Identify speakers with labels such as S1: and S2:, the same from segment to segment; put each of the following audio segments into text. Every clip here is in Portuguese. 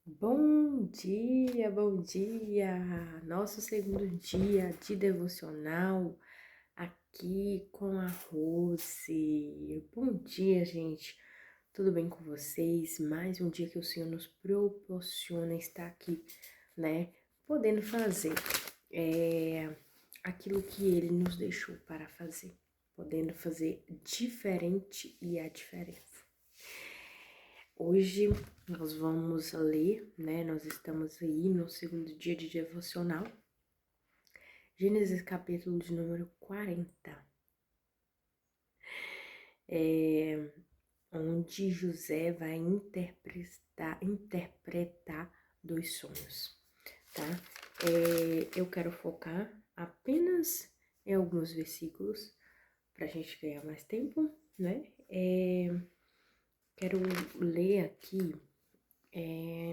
S1: Bom dia, bom dia! Nosso segundo dia de devocional aqui com a Rose. Bom dia, gente! Tudo bem com vocês? Mais um dia que o Senhor nos proporciona estar aqui, né? Podendo fazer aquilo que Ele nos deixou para fazer. Podendo fazer diferente e a diferença. Hoje nós vamos ler, né? Nós estamos aí no segundo dia de devocional. Gênesis capítulo de número 40. Onde José vai interpretar dois sonhos, tá? Eu quero focar apenas em alguns versículos pra gente ganhar mais tempo, né? Quero ler aqui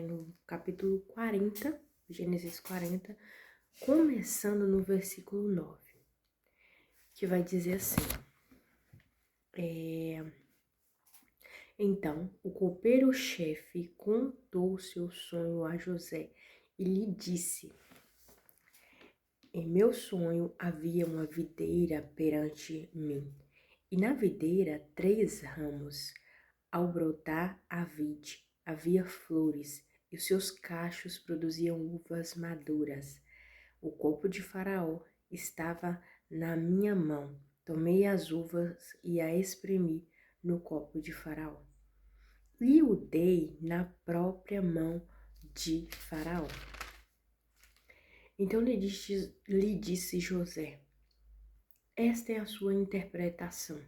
S1: no capítulo 40, Gênesis 40, começando no versículo 9, que vai dizer assim: Então o copeiro-chefe contou seu sonho a José e lhe disse: Em meu sonho havia uma videira perante mim, e na videira 3 ramos. Ao brotar a vide, havia flores, e os seus cachos produziam uvas maduras. O corpo de Faraó estava na minha mão. Tomei as uvas e a espremi no copo de Faraó. E o dei na própria mão de Faraó. Então lhe disse José: Esta é a sua interpretação.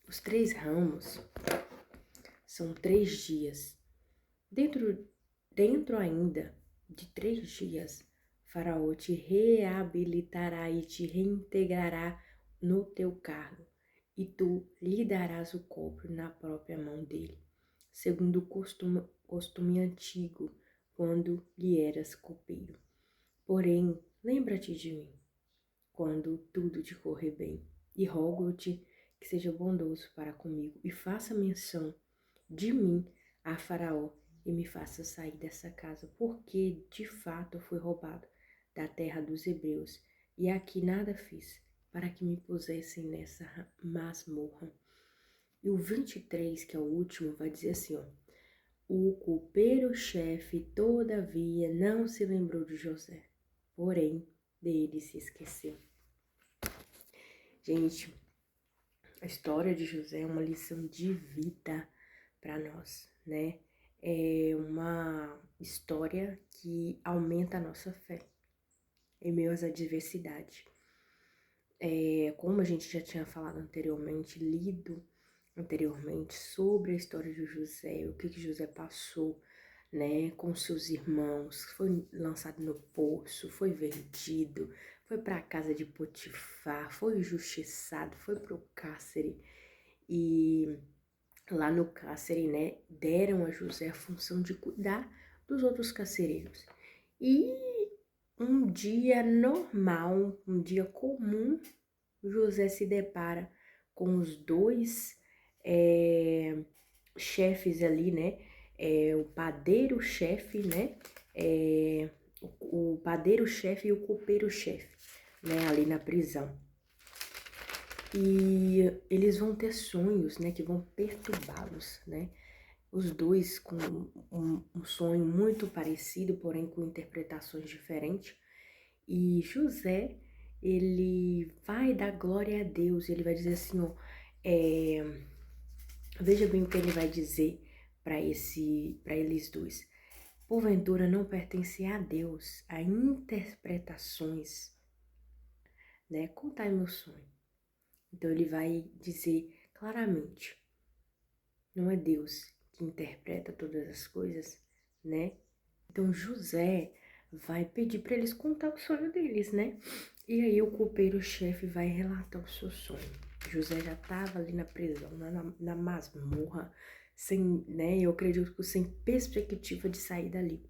S1: Os 3 ramos são 3 dias. Dentro ainda de 3 dias, Faraó te reabilitará e te reintegrará no teu cargo, e tu lhe darás o copo na própria mão dele, segundo o costume antigo, quando lhe eras copeiro. Porém, lembra-te de mim, quando tudo te correr bem, e rogo-te que seja bondoso para comigo, e faça menção de mim a Faraó, e me faça sair dessa casa, porque de fato fui roubado da terra dos hebreus, e aqui nada fiz para que me pusessem nessa masmorra. E o 23, que é o último, vai dizer assim, ó: O copeiro-chefe, todavia, não se lembrou de José, porém, dele se esqueceu. Gente, a história de José é uma lição de vida para nós, né? É uma história que aumenta a nossa fé em meio às adversidades. Como a gente já tinha falado anteriormente, lido anteriormente sobre a história de José, o que José passou, né, com seus irmãos, foi lançado no poço, foi vendido, foi para a casa de Potifar, foi injustiçado, foi para o cárcere, e lá no cárcere, né, deram a José a função de cuidar dos outros carcereiros. E um dia normal, um dia comum, José se depara com os dois chefes ali, né? O padeiro-chefe, né? O padeiro-chefe e o copeiro-chefe, né? Ali na prisão. E eles vão ter sonhos, né? Que vão perturbá-los, né? Os dois com um sonho muito parecido, porém com interpretações diferentes. E José, ele vai dar glória a Deus, ele vai dizer assim, ó, veja bem o que ele vai dizer para eles dois. Porventura não pertence a Deus a interpretações, né? Contai meu sonho. Então ele vai dizer claramente, não é Deus que interpreta todas as coisas, né? Então José vai pedir para eles contar o sonho deles, né? E aí o copeiro-chefe vai relatar o seu sonho. José já estava ali na prisão, na masmorra, sem, né? Eu acredito que sem perspectiva de sair dali,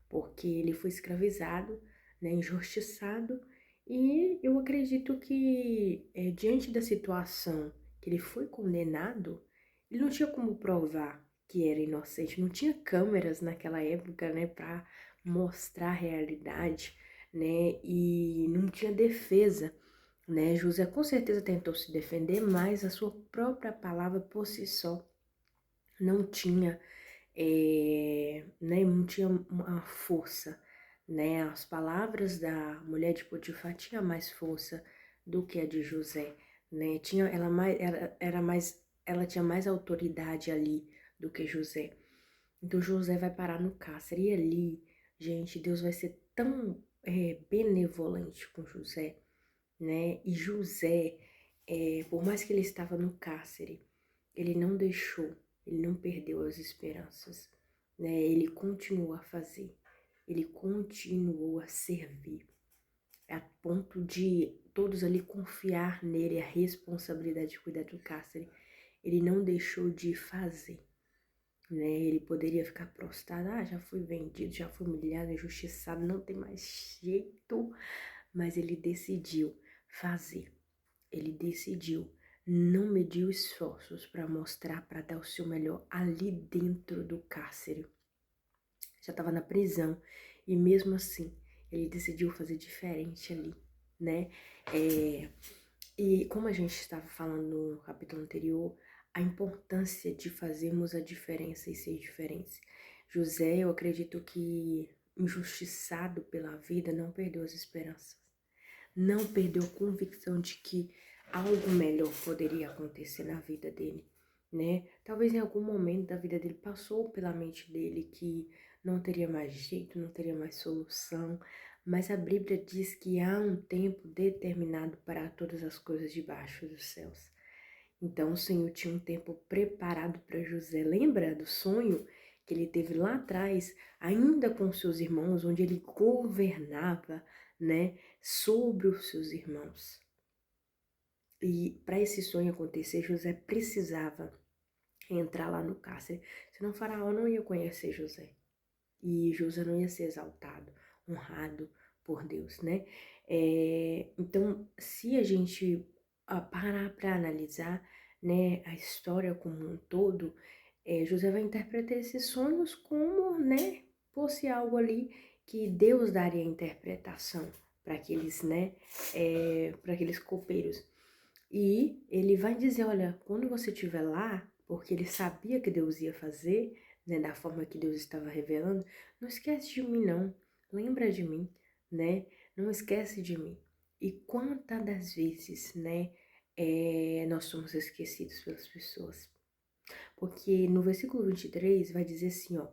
S1: porque ele foi escravizado, né? Injustiçado, e eu acredito que diante da situação que ele foi condenado, ele não tinha como provar, que era inocente. Não tinha câmeras naquela época, né, para mostrar a realidade, né, e não tinha defesa, né. José com certeza tentou se defender, mas a sua própria palavra por si só não tinha, né, não tinha uma força, né. As palavras da mulher de Potifar tinha mais força do que a de José, né. Tinha ela mais, era mais, ela tinha mais autoridade ali do que José. Então José vai parar no cárcere. E ali, gente, Deus vai ser tão benevolente com José, né? E José, por mais que ele estava no cárcere, ele não deixou, ele não perdeu as esperanças, né? Ele continuou a fazer, ele continuou a servir, a ponto de todos ali confiar nele, a responsabilidade de cuidar do cárcere. Ele não deixou de fazer, né? Ele poderia ficar prostrado, já fui vendido, já fui humilhado, injustiçado, não tem mais jeito, mas ele decidiu fazer, ele decidiu, não mediu esforços para mostrar, para dar o seu melhor ali dentro do cárcere. Já estava na prisão e mesmo assim ele decidiu fazer diferente ali, né? E como a gente estava falando no capítulo anterior, a importância de fazermos a diferença e ser diferentes. José, eu acredito que, injustiçado pela vida, não perdeu as esperanças. Não perdeu a convicção de que algo melhor poderia acontecer na vida dele, né? Talvez em algum momento da vida dele passou pela mente dele que não teria mais jeito, não teria mais solução, mas a Bíblia diz que há um tempo determinado para todas as coisas debaixo dos céus. Então o Senhor tinha um tempo preparado para José. Lembra do sonho que ele teve lá atrás, ainda com seus irmãos, onde ele governava, né, sobre os seus irmãos. E para esse sonho acontecer, José precisava entrar lá no cárcere, senão o faraó não ia conhecer José. E José não ia ser exaltado, honrado por Deus, né? Então, se a gente parar para analisar, né, a história como um todo, José vai interpretar esses sonhos como, né, fosse algo ali que Deus daria interpretação para aqueles, né, para aqueles copeiros. E ele vai dizer, olha, quando você estiver lá, porque ele sabia que Deus ia fazer, né, da forma que Deus estava revelando, não esquece de mim não, lembra de mim, né, não esquece de mim. E quantas das vezes, né, nós somos esquecidos pelas pessoas. Porque no versículo 23 vai dizer assim, ó,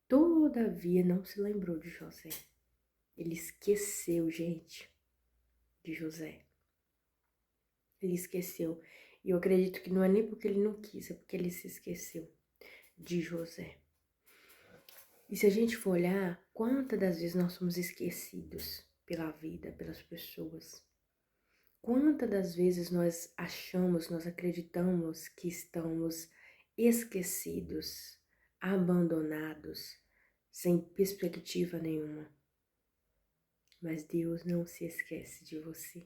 S1: todavia não se lembrou de José. Ele esqueceu, gente, de José. Ele esqueceu. E eu acredito que não é nem porque ele não quis, é porque ele se esqueceu de José. E se a gente for olhar, quantas das vezes nós somos esquecidos pela vida, pelas pessoas? Quantas das vezes nós achamos, nós acreditamos que estamos esquecidos, abandonados, sem perspectiva nenhuma? Mas Deus não se esquece de você.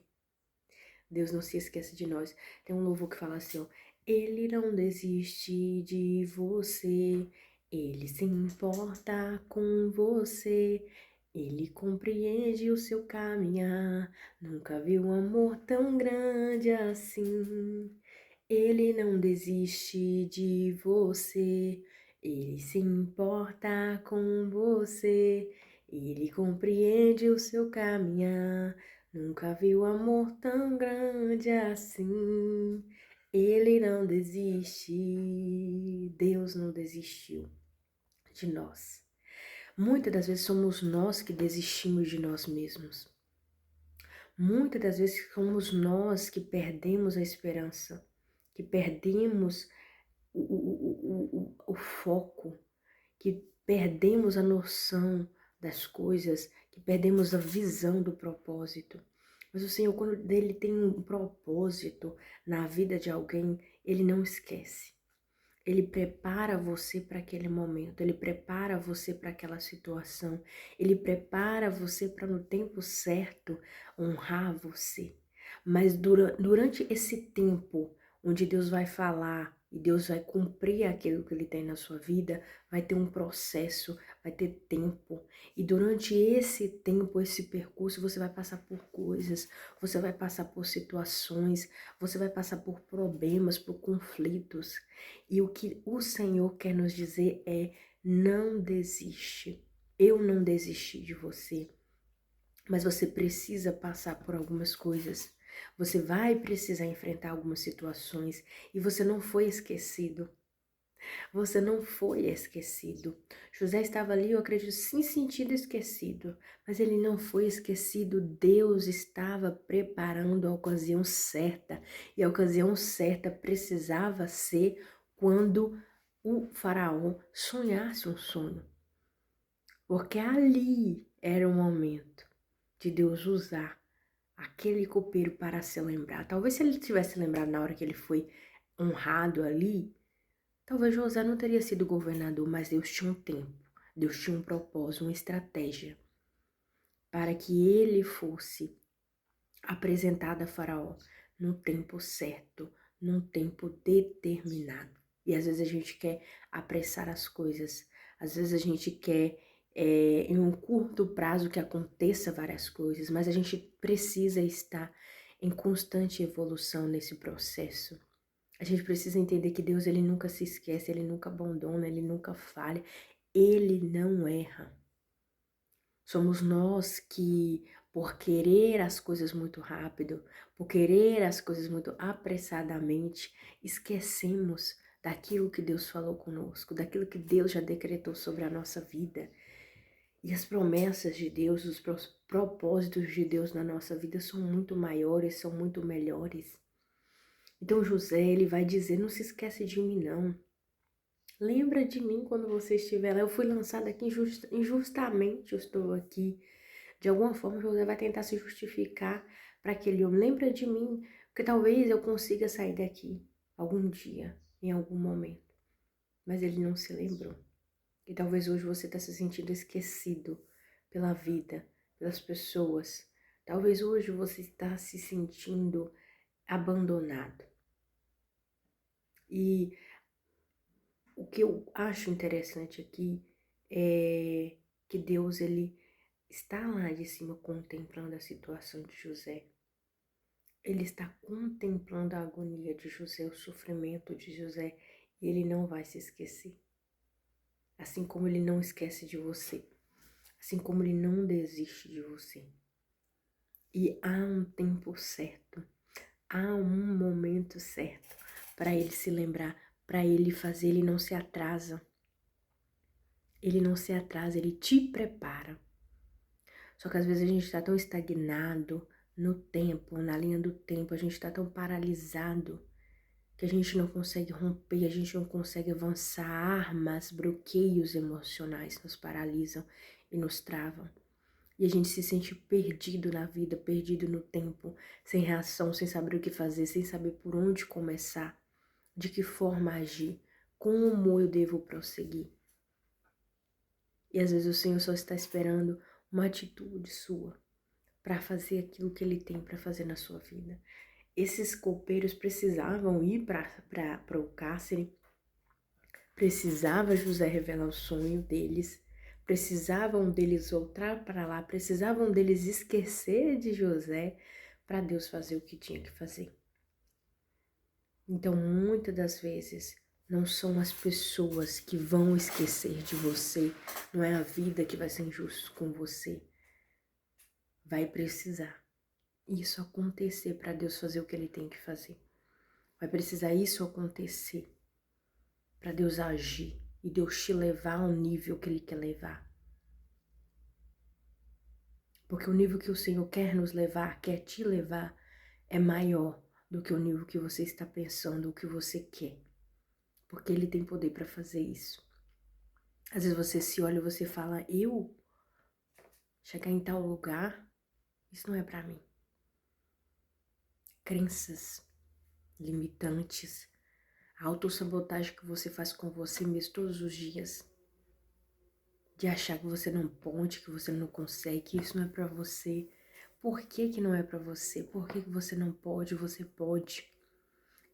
S1: Deus não se esquece de nós. Tem um louvor que fala assim, ó, Ele não desiste de você, Ele se importa com você, Ele compreende o seu caminhar, nunca viu um amor tão grande assim. Ele não desiste de você, Ele se importa com você, Ele compreende o seu caminhar. Nunca viu amor tão grande assim. Ele não desiste. Deus não desistiu de nós. Muitas das vezes somos nós que desistimos de nós mesmos. Muitas das vezes somos nós que perdemos a esperança, que perdemos o foco, que perdemos a noção das coisas, que perdemos a visão do propósito. Mas o Senhor, quando Ele tem um propósito na vida de alguém, Ele não esquece. Ele prepara você para aquele momento, Ele prepara você para aquela situação, Ele prepara você para no tempo certo honrar você. Mas durante esse tempo onde Deus vai falar e Deus vai cumprir aquilo que Ele tem na sua vida, vai ter um processo, vai ter tempo. E durante esse tempo, esse percurso, você vai passar por coisas, você vai passar por situações, você vai passar por problemas, por conflitos. E o que o Senhor quer nos dizer é: não desiste. Eu não desisti de você, mas você precisa passar por algumas coisas. Você vai precisar enfrentar algumas situações e você não foi esquecido. Você não foi esquecido. José estava ali, eu acredito, sem sentido esquecido, mas ele não foi esquecido. Deus estava preparando a ocasião certa, e a ocasião certa precisava ser quando o faraó sonhasse um sonho. Porque ali era o momento de Deus usar aquele copeiro para se lembrar. Talvez se ele tivesse lembrado na hora que ele foi honrado ali, talvez José não teria sido governador, mas Deus tinha um tempo, Deus tinha um propósito, uma estratégia para que ele fosse apresentado a Faraó no tempo certo, num tempo determinado. E às vezes a gente quer apressar as coisas, às vezes a gente quer em um curto prazo que aconteça várias coisas, mas a gente precisa estar em constante evolução nesse processo. A gente precisa entender que Deus, ele nunca se esquece, ele nunca abandona, ele nunca falha, ele não erra. Somos nós que, por querer as coisas muito rápido, por querer as coisas muito apressadamente, esquecemos daquilo que Deus falou conosco, daquilo que Deus já decretou sobre a nossa vida. E as promessas de Deus, os propósitos de Deus na nossa vida são muito maiores, são muito melhores. Então José, ele vai dizer: não se esquece de mim não. Lembra de mim quando você estiver lá. Eu fui lançada aqui injustamente, eu estou aqui. De alguma forma José vai tentar se justificar para aquele homem. Lembra de mim, porque talvez eu consiga sair daqui algum dia, em algum momento. Mas ele não se lembrou. E talvez hoje você está se sentindo esquecido pela vida, pelas pessoas. Talvez hoje você está se sentindo abandonado. E o que eu acho interessante aqui é que Deus, ele está lá de cima contemplando a situação de José. Ele está contemplando a agonia de José, o sofrimento de José, e ele não vai se esquecer. Assim como ele não esquece de você, assim como ele não desiste de você. E há um tempo certo, há um momento certo para ele se lembrar, para ele fazer, ele não se atrasa. Ele não se atrasa, ele te prepara. Só que às vezes a gente está tão estagnado no tempo, na linha do tempo, a gente está tão paralisado que a gente não consegue romper, a gente não consegue avançar. Armas, bloqueios emocionais nos paralisam e nos travam. E a gente se sente perdido na vida, perdido no tempo, sem reação, sem saber o que fazer, sem saber por onde começar, de que forma agir, como eu devo prosseguir. E às vezes o Senhor só está esperando uma atitude sua para fazer aquilo que Ele tem para fazer na sua vida. Esses copeiros precisavam ir para o cárcere, precisava José revelar o sonho deles, precisavam deles voltar para lá, precisavam deles esquecer de José para Deus fazer o que tinha que fazer. Então, muitas das vezes, não são as pessoas que vão esquecer de você, não é a vida que vai ser injusta com você. Vai precisar isso acontecer para Deus fazer o que Ele tem que fazer. Vai precisar isso acontecer para Deus agir e Deus te levar ao nível que Ele quer levar. Porque o nível que o Senhor quer nos levar, quer te levar, é maior do que o nível que você está pensando, o que você quer. Porque Ele tem poder para fazer isso. Às vezes você se olha e você fala: eu chegar em tal lugar, isso não é para mim. Crenças limitantes, a autossabotagem que você faz com você mesmo todos os dias, de achar que você não pode, que você não consegue, que isso não é para você. Por que que não é para você? Por que que você não pode? Você pode.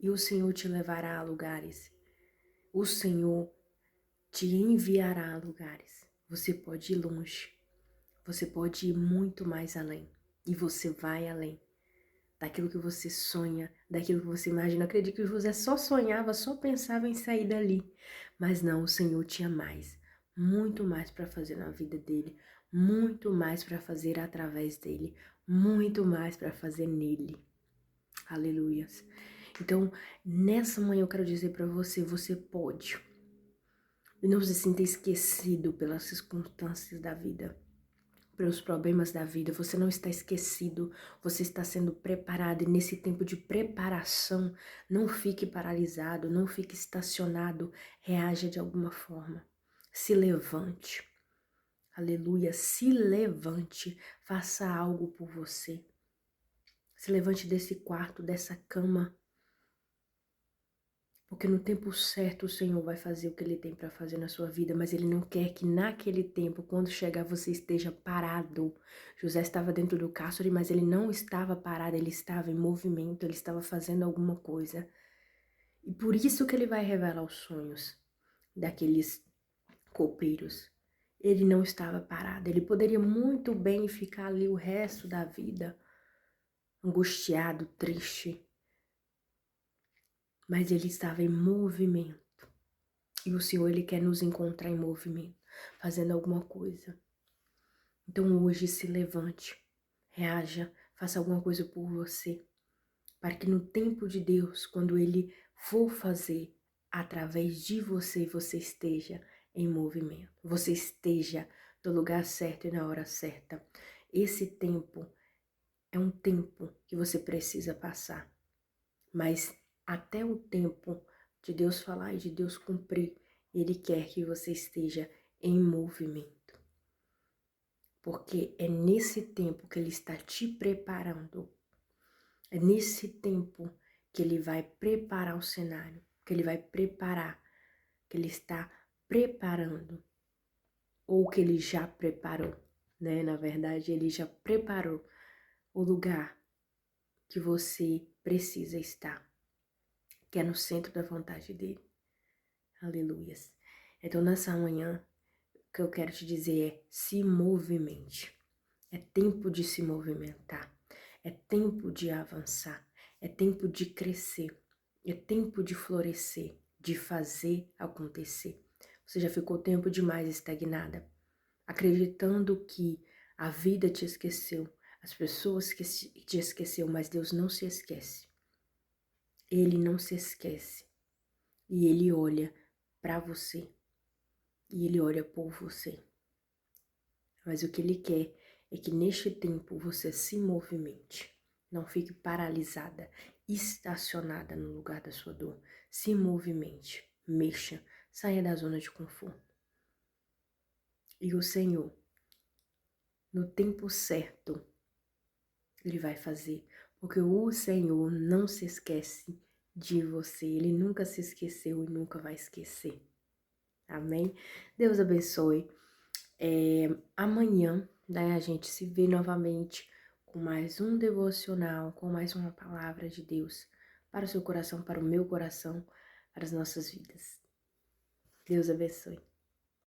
S1: E o Senhor te levará a lugares o Senhor te enviará a lugares. Você pode ir longe, você pode ir muito mais além. E você vai além daquilo que você sonha, daquilo que você imagina. Eu acredito que José só sonhava, só pensava em sair dali. Mas não, o Senhor tinha mais, muito mais para fazer na vida dele, muito mais para fazer através dele, muito mais para fazer nele. Aleluias. Então, nessa manhã eu quero dizer para você, você pode. E não se sinta esquecido pelas circunstâncias da vida, pelos problemas da vida. Você não está esquecido, você está sendo preparado. E nesse tempo de preparação, não fique paralisado, não fique estacionado. Reaja de alguma forma. Se levante. Aleluia. Se levante. Faça algo por você. Se levante desse quarto, dessa cama. Porque no tempo certo o Senhor vai fazer o que Ele tem para fazer na sua vida, mas Ele não quer que naquele tempo, quando chegar, você esteja parado. José estava dentro do cárcere, mas ele não estava parado, ele estava em movimento, ele estava fazendo alguma coisa. E por isso que Ele vai revelar os sonhos daqueles copeiros. Ele não estava parado, ele poderia muito bem ficar ali o resto da vida, angustiado, triste, mas ele estava em movimento. E o Senhor, Ele quer nos encontrar em movimento, fazendo alguma coisa. Então hoje se levante, reaja, faça alguma coisa por você, para que no tempo de Deus, quando Ele for fazer através de você, você esteja em movimento, você esteja no lugar certo e na hora certa. Esse tempo é um tempo que você precisa passar, mas até o tempo de Deus falar e de Deus cumprir, Ele quer que você esteja em movimento. Porque é nesse tempo que Ele está te preparando. É nesse tempo que Ele vai preparar o cenário, que Ele vai preparar, que Ele está preparando, ou que Ele já preparou, né? Na verdade, Ele já preparou o lugar que você precisa estar, que é no centro da vontade dEle. Aleluias. Então, nessa manhã, o que eu quero te dizer é: se movimente. É tempo de se movimentar. É tempo de avançar. É tempo de crescer. É tempo de florescer, de fazer acontecer. Você já ficou tempo demais estagnada, acreditando que a vida te esqueceu, as pessoas que te esqueceu, mas Deus não se esquece. Ele não se esquece. E Ele olha para você. E Ele olha por você. Mas o que Ele quer é que neste tempo você se movimente. Não fique paralisada, estacionada no lugar da sua dor. Se movimente, mexa, saia da zona de conforto. E o Senhor, no tempo certo, Ele vai fazer. Porque o Senhor não se esquece de você. Ele nunca se esqueceu e nunca vai esquecer. Amém? Deus abençoe. Amanhã, né, a gente se vê novamente com mais um devocional, com mais uma palavra de Deus para o seu coração, para o meu coração, para as nossas vidas. Deus abençoe.